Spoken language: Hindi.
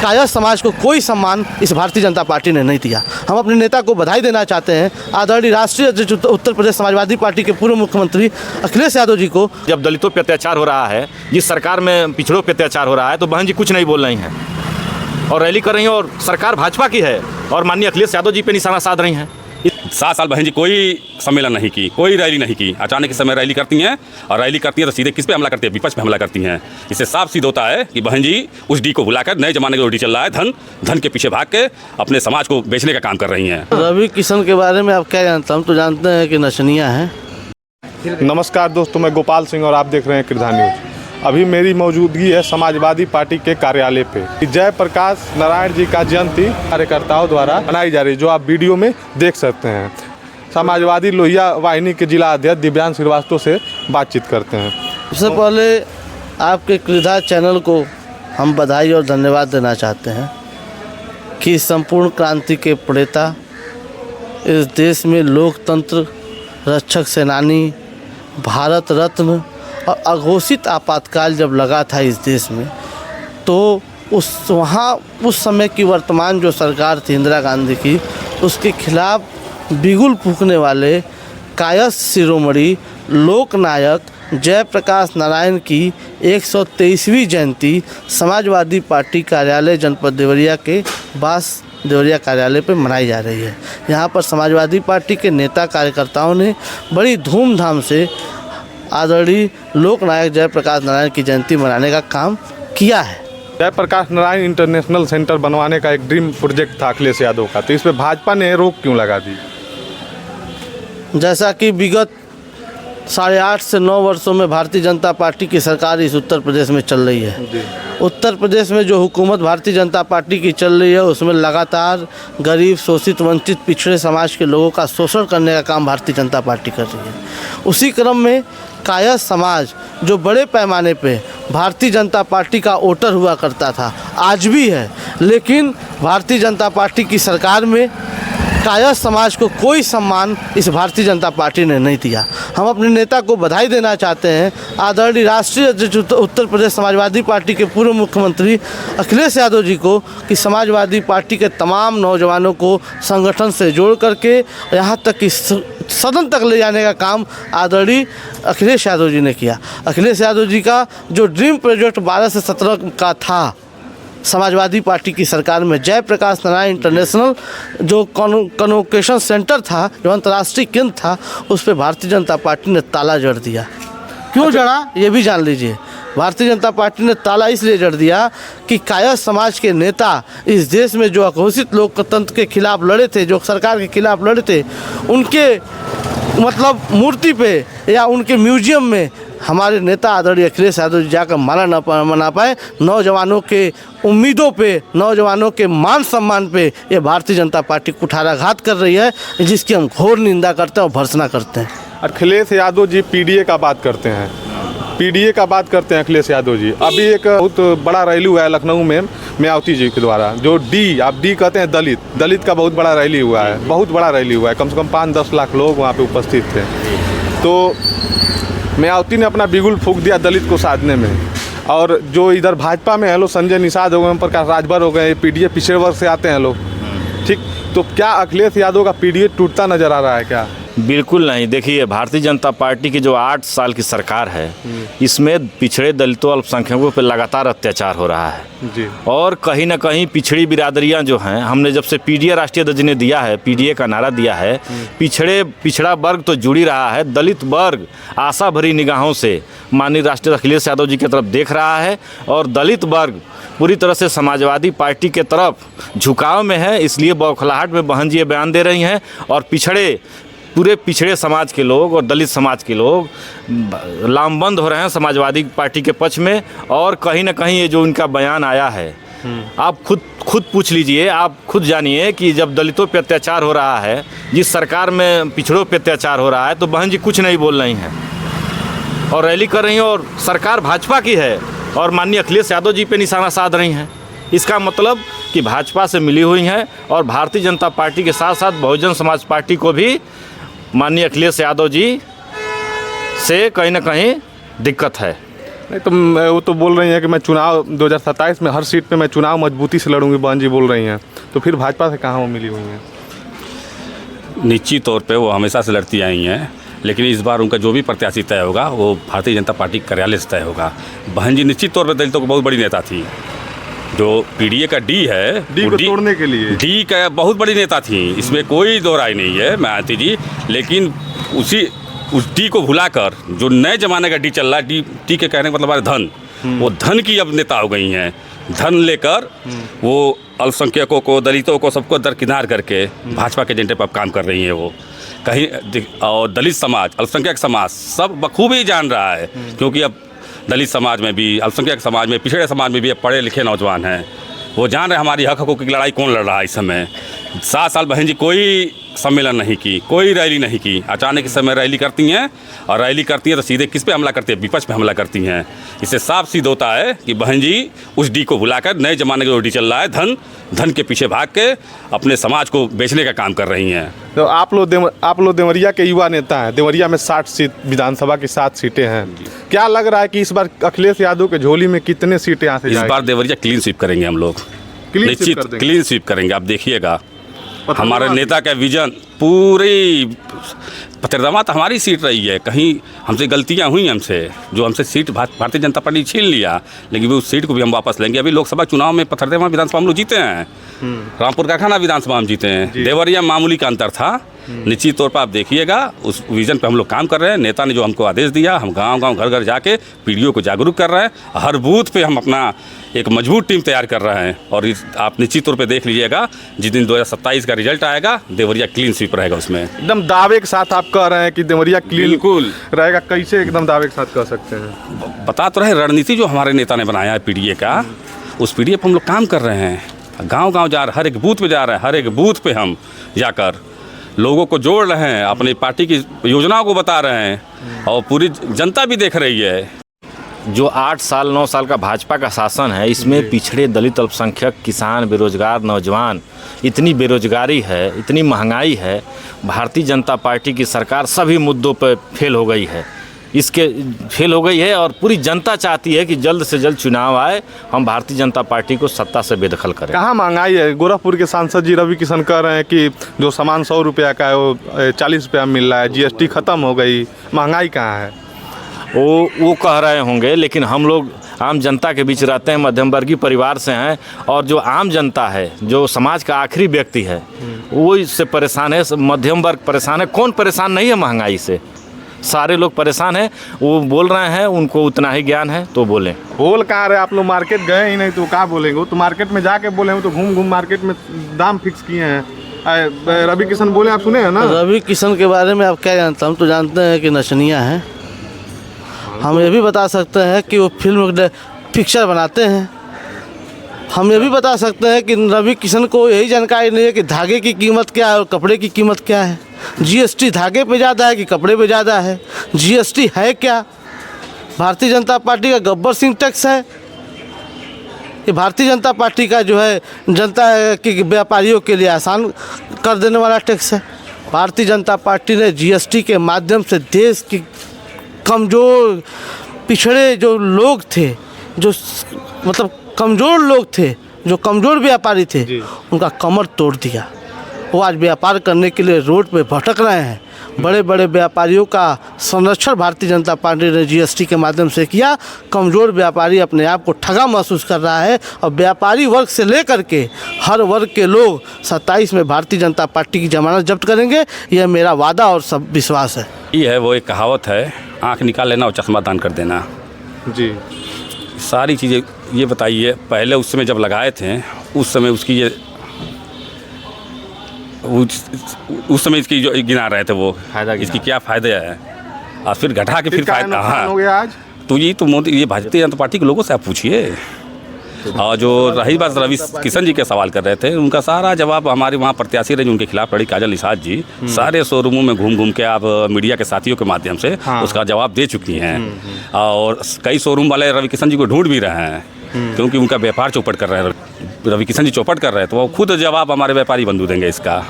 कायस्थ समाज को कोई सम्मान इस भारतीय जनता पार्टी ने नहीं दिया। हम अपने नेता को बधाई देना चाहते हैं, आदरणीय राष्ट्रीय अध्यक्ष उत्तर प्रदेश समाजवादी पार्टी के पूर्व मुख्यमंत्री अखिलेश यादव जी को। जब दलितों पे अत्याचार हो रहा है, जिस सरकार में पिछड़ों पे अत्याचार हो रहा है, तो बहन जी कुछ नहीं बोल रही हैं और रैली कर रही हैं, और सरकार भाजपा की है और माननीय अखिलेश यादव जी पे निशाना साध रही हैं। 7 साल बहन जी कोई सम्मेलन नहीं की, कोई रैली नहीं की। अचानक इस समय रैली करती हैं, और रैली करती हैं तो सीधे किस पे हमला करती है? विपक्ष पे हमला करती हैं। इससे साफ सिद्ध होता है कि बहन जी उस डी को बुलाकर, नए जमाने का डी चल रहा है, धन के पीछे भाग के अपने समाज को बेचने का काम कर रही हैं। रवि किशन के बारे में आप क्या जानते हैं? हम तो जानते हैं कि नचनिया है। नमस्कार दोस्तों, मैं गोपाल सिंह और आप देख रहे हैं कृधा न्यूज। अभी मेरी मौजूदगी है समाजवादी पार्टी के कार्यालय पे। जयप्रकाश नारायण जी का जयंती कार्यकर्ताओं द्वारा मनाई जा रही है, जो आप वीडियो में देख सकते हैं। समाजवादी लोहिया वाहिनी के जिला अध्यक्ष दिव्यांश श्रीवास्तव से बातचीत करते हैं। सबसे पहले आपके कृधा चैनल को हम बधाई और धन्यवाद देना चाहते हैं कि संपूर्ण क्रांति के प्रणेता, इस देश में लोकतंत्र रक्षक सेनानी, भारत रत्न और अघोषित आपातकाल जब लगा था इस देश में, तो उस समय की वर्तमान जो सरकार थी इंदिरा गांधी की, उसके खिलाफ बिगुल फूंकने वाले कायस्थ शिरोमणि लोकनायक जयप्रकाश नारायण की 123वीं जयंती समाजवादी पार्टी कार्यालय जनपद देवरिया के बास देवरिया कार्यालय पर मनाई जा रही है। यहाँ पर समाजवादी पार्टी के नेता कार्यकर्ताओं ने बड़ी धूमधाम से आदरणीय लोकनायक जयप्रकाश नारायण की जयंती मनाने का काम किया है। जयप्रकाश नारायण इंटरनेशनल सेंटर बनवाने का एक ड्रीम प्रोजेक्ट था अखिलेश यादव का, तो इस पर भाजपा ने रोक क्यों लगा दी? जैसा कि विगत 8.5 से 9 वर्षों में भारतीय जनता पार्टी की सरकार इस उत्तर प्रदेश में चल रही है। उत्तर प्रदेश में जो हुकूमत भारतीय जनता पार्टी की चल रही है, उसमें लगातार गरीब, शोषित, वंचित, पिछड़े समाज के लोगों का शोषण करने का काम भारतीय जनता पार्टी कर रही है। उसी क्रम में कायस्थ समाज जो बड़े पैमाने पे भारतीय जनता पार्टी का वोटर हुआ करता था, आज भी है, लेकिन भारतीय जनता पार्टी की सरकार में कायस्थ समाज को कोई सम्मान इस भारतीय जनता पार्टी ने नहीं दिया। हम अपने नेता को बधाई देना चाहते हैं, आदरणीय राष्ट्रीय अध्यक्ष उत्तर प्रदेश समाजवादी पार्टी के पूर्व मुख्यमंत्री अखिलेश यादव जी को, कि समाजवादी पार्टी के तमाम नौजवानों को संगठन से जोड़ करके यहाँ तक कि सदन तक ले जाने का काम आदरणीय अखिलेश यादव जी ने किया। अखिलेश यादव जी का जो ड्रीम प्रोजेक्ट 12 से 17 का था समाजवादी पार्टी की सरकार में, जयप्रकाश नारायण इंटरनेशनल जो कन्वोकेशन सेंटर था, जो अंतर्राष्ट्रीय केंद्र था, उस पर भारतीय जनता पार्टी ने ताला जड़ दिया। क्यों जड़ा ये भी जान लीजिए। भारतीय जनता पार्टी ने ताला इसलिए जड़ दिया कि कायस्थ समाज के नेता इस देश में जो अघोषित लोकतंत्र के खिलाफ लड़े थे, जो सरकार के खिलाफ लड़े थे, उनके मूर्ति पे या उनके म्यूजियम में हमारे नेता आदरणीय अखिलेश यादव जी जाकर माला न मना पाए। नौजवानों के उम्मीदों पे, नौजवानों के मान सम्मान पे ये भारतीय जनता पार्टी कुठाराघात कर रही है, जिसकी हम घोर निंदा करते हैं और भर्त्सना करते हैं। अखिलेश यादव जी पीडीए का बात करते हैं, अखिलेश यादव जी। अभी एक बहुत बड़ा रैली हुआ है लखनऊ में मायावती जी के द्वारा, जो आप डी कहते हैं, दलित का बहुत बड़ा रैली हुआ है, कम से कम 5-10 लाख लोग वहाँ पे उपस्थित थे। तो मायावती ने अपना बिगुल फूंक दिया दलित को साधने में, और जो इधर भाजपा में है लोग, संजय निषाद हो गए, ओम प्रकाश राजभर हो गए, पीडीए पिछड़े वर्ग से आते हैं लोग, ठीक। तो क्या अखिलेश यादव का पीडीए टूटता नजर आ रहा है क्या? बिल्कुल नहीं। देखिए, भारतीय जनता पार्टी की जो 8 साल की सरकार है, इसमें पिछड़े दलितों, अल्पसंख्यकों पर लगातार अत्याचार हो रहा है जी। और कहीं ना कहीं पिछड़ी बिरादरियां जो हैं, हमने जब से पीडीए राष्ट्रीय अध्यक्ष ने दिया है, पीडीए का नारा दिया है, पिछड़ा वर्ग तो जुड़ी रहा है, दलित वर्ग आशा भरी निगाहों से माननीय राष्ट्रीय अखिलेश यादव जी की तरफ देख रहा है, और दलित वर्ग पूरी तरह से समाजवादी पार्टी के तरफ झुकाव में है। इसलिए बौखलाहट में बहन जी ये बयान दे रही हैं, और पूरे पिछड़े समाज के लोग और दलित समाज के लोग लामबंद हो रहे हैं समाजवादी पार्टी के पक्ष में। और कहीं ना कहीं ये जो इनका बयान आया है, आप खुद पूछ लीजिए, आप खुद जानिए कि जब दलितों पे अत्याचार हो रहा है, जिस सरकार में पिछड़ों पे अत्याचार हो रहा है, तो बहन जी कुछ नहीं बोल रही हैं और रैली कर रही हैं, और सरकार भाजपा की है और माननीय अखिलेश यादव जी पे निशाना साध रही हैं। इसका मतलब कि भाजपा से मिली हुई हैं, और भारतीय जनता पार्टी के साथ साथ बहुजन समाज पार्टी को भी माननीय अखिलेश यादव जी से कहीं ना कहीं दिक्कत है। नहीं तो वो तो बोल रही हैं कि मैं चुनाव 2027 में हर सीट पे मैं चुनाव मजबूती से लड़ूंगी, बहन जी बोल रही हैं। तो फिर भाजपा से कहाँ वो मिली हुई हैं? निश्चित तौर पे वो हमेशा से लड़ती आई हैं, लेकिन इस बार उनका जो भी प्रत्याशी तय होगा वो भारतीय जनता पार्टी कार्यालय से तय होगा। बहन जी निश्चित तौर पर दलितों की बहुत बड़ी नेता थी। जो पीडीए का डी है, डी को तोड़ने के लिए डी का बहुत बड़ी नेता थी, इसमें कोई दो राय नहीं है मायावती जी। लेकिन उस डी को भुलाकर जो नए जमाने का डी चल रहा है, डी के कहने का मतलब है धन, वो धन की अब नेता हो गई हैं। धन लेकर वो अल्पसंख्यकों को, दलितों को, सबको दरकिनार करके भाजपा के एजेंडे पर काम कर रही है वो कहीं। और दलित समाज, अल्पसंख्यक समाज सब बखूबी जान रहा है, क्योंकि अब दलित समाज में भी, अल्पसंख्यक समाज में, पिछड़े समाज में भी अब पढ़े लिखे नौजवान हैं। वो जान रहे हमारी हक हकों की लड़ाई कौन लड़ रहा है इस समय। 7 साल बहन जी कोई सम्मेलन नहीं की, कोई रैली नहीं की। अचानक इस समय रैली करती हैं, और रैली करती हैं तो सीधे किस पे हमला करती है? विपक्ष पे हमला करती हैं। इससे साफ सिद्ध होता है कि बहन जी उस डी को भुलाकर नए जमाने का जो डी चल रहा है, धन के पीछे भाग के अपने समाज को बेचने का काम कर रही हैं। तो आप लोग देवरिया के युवा नेता हैं। देवरिया में 60 सीट, विधानसभा की 7 सीटें हैं। क्या लग रहा है कि इस बार अखिलेश यादव के झोली में कितने सीटें यहाँ से इस बार देवरिया क्लीन स्वीप करेंगे हम लोग, निश्चित क्लीन स्वीप करेंगे। आप देखिएगा हमारे नेता का विजन पूरी पत्थरदामा तो हमारी सीट रही है। कहीं हमसे गलतियां हुई, जो हमसे सीट भारतीय जनता पार्टी छीन लिया, लेकिन वो सीट को भी हम वापस लेंगे। अभी लोकसभा चुनाव में पत्थरदामा विधानसभा हम लोग जीते हैं, रामपुर कारखाना विधानसभा हम जीते हैं। देवरिया मामूली का अंतर था। निश्चित तौर पर आप देखिएगा उस विजन पे हम लोग काम कर रहे हैं। नेता ने जो हमको आदेश दिया, हम गांव-गांव, घर-घर जाके पीडीओ को जागरूक कर रहे हैं। हर बूथ पे हम अपना एक मजबूत टीम तैयार कर रहे हैं। और आप निश्चित तौर पे देख लीजिएगा, जिस दिन 2027 का रिजल्ट आएगा, देवरिया क्लीन स्वीप रहेगा। उसमें एकदम दावे के साथ आप कह रहे हैं कि देवरिया क्लीन बिल्कुल रहेगा। कैसे एकदम दावे के साथ कह सकते हैं? बता तो रहे, रणनीति जो हमारे नेता ने बनाया है पीडीए का, उस पीडीए पर हम लोग काम कर रहे हैं। गांव-गांव जा रहे हैं, हर एक बूथ पे जा रहे हैं। हर एक बूथ पे हम जाकर लोगों को जोड़ रहे हैं, अपनी पार्टी की योजनाओं को बता रहे हैं, और पूरी जनता भी देख रही है। जो 8 साल 9 साल का भाजपा का शासन है, इसमें पिछड़े, दलित, अल्पसंख्यक, किसान, बेरोजगार नौजवान, इतनी बेरोजगारी है, इतनी महंगाई है। भारतीय जनता पार्टी की सरकार सभी मुद्दों पर फेल हो गई है, फेल हो गई है। और पूरी जनता चाहती है कि जल्द से जल्द चुनाव आए, हम भारतीय जनता पार्टी को सत्ता से बेदखल करें। कहाँ महंगाई है? गोरखपुर के सांसद जी रवि किशन कह रहे हैं कि जो सामान 100 रुपया का है वो 40 रुपया मिल रहा है, जीएसटी खत्म हो गई। महंगाई कहाँ है? वो कह रहे होंगे, लेकिन हम लोग आम जनता के बीच रहते हैं, मध्यम वर्गीय परिवार से हैं, और जो आम जनता है, जो समाज का आखिरी व्यक्ति है, वो इससे परेशान है। मध्यम वर्ग परेशान है। कौन परेशान नहीं है महंगाई से? सारे लोग परेशान हैं। वो बोल रहे हैं, उनको उतना ही ज्ञान है तो बोलें। बोल कहाँ रहे? आप लोग मार्केट गए ही नहीं तो कहाँ बोलेंगे? वो तो मार्केट में जाके बोले, वो तो घूम मार्केट में दाम फिक्स किए हैं। रवि किशन बोले, आप सुने हैं ना? रवि किशन के बारे में आप क्या जानते हैं? हम तो जानते हैं कि नचनिया हैं। हम ये भी बता सकते हैं कि वो फिल्म पिक्चर बनाते हैं। हम ये भी बता सकते हैं कि रवि किशन को यही जानकारी नहीं है कि धागे की कीमत क्या है और कपड़े की कीमत क्या है। जीएसटी धागे पे ज़्यादा है कि कपड़े पे ज़्यादा है? जीएसटी है क्या? भारतीय जनता पार्टी का गब्बर सिंह टैक्स है। ये भारतीय जनता पार्टी का जो है जनता के व्यापारियों के लिए आसान कर देने वाला टैक्स है। भारतीय जनता पार्टी ने जीएसटी के माध्यम से देश की कमज़ोर, पिछड़े जो लोग थे, जो मतलब कमज़ोर लोग थे, जो कमज़ोर व्यापारी थे, उनका कमर तोड़ दिया। वो आज व्यापार करने के लिए रोड पे भटक रहे हैं। बड़े बड़े व्यापारियों का संरक्षण भारतीय जनता पार्टी ने जीएसटी के माध्यम से किया। कमज़ोर व्यापारी अपने आप को ठगा महसूस कर रहा है, और व्यापारी वर्ग से लेकर के हर वर्ग के लोग 27 में भारतीय जनता पार्टी की जमानत जब्त करेंगे। यह मेरा वादा और सब विश्वास है। ये है, वो एक कहावत है, आँख निकाल लेना और चश्मा दान कर देना। जी, सारी चीज़ें ये बताइए, पहले उस समय जब लगाए थे, उस समय उसकी ये उस समय इसकी जो गिना रहे थे, वो फायदा इसकी क्या फ़ायदा है, और फिर घटा के फिर फायदा। हाँ, हो गया आज तो ये तो मोदी, ये भारतीय जनता पार्टी के लोगों से आप पूछिए। और जो रही बात रवि किशन जी के सवाल कर रहे थे, उनका सारा जवाब हमारे वहाँ प्रत्याशी रहे, उनके खिलाफ लड़ी काजल निषाद जी, सारे शोरूमों में घूम के आप मीडिया के साथियों के माध्यम से उसका जवाब दे चुकी हैं। और कई शोरूम वाले रवि किशन जी को ढूंढ भी रहे हैं, क्योंकि उनका व्यापार चौपट कर रहे हैं। रवि किशन जी चौपट कर रहे हैं, तो वो खुद जवाब हमारे व्यापारी बंधु देंगे इसका।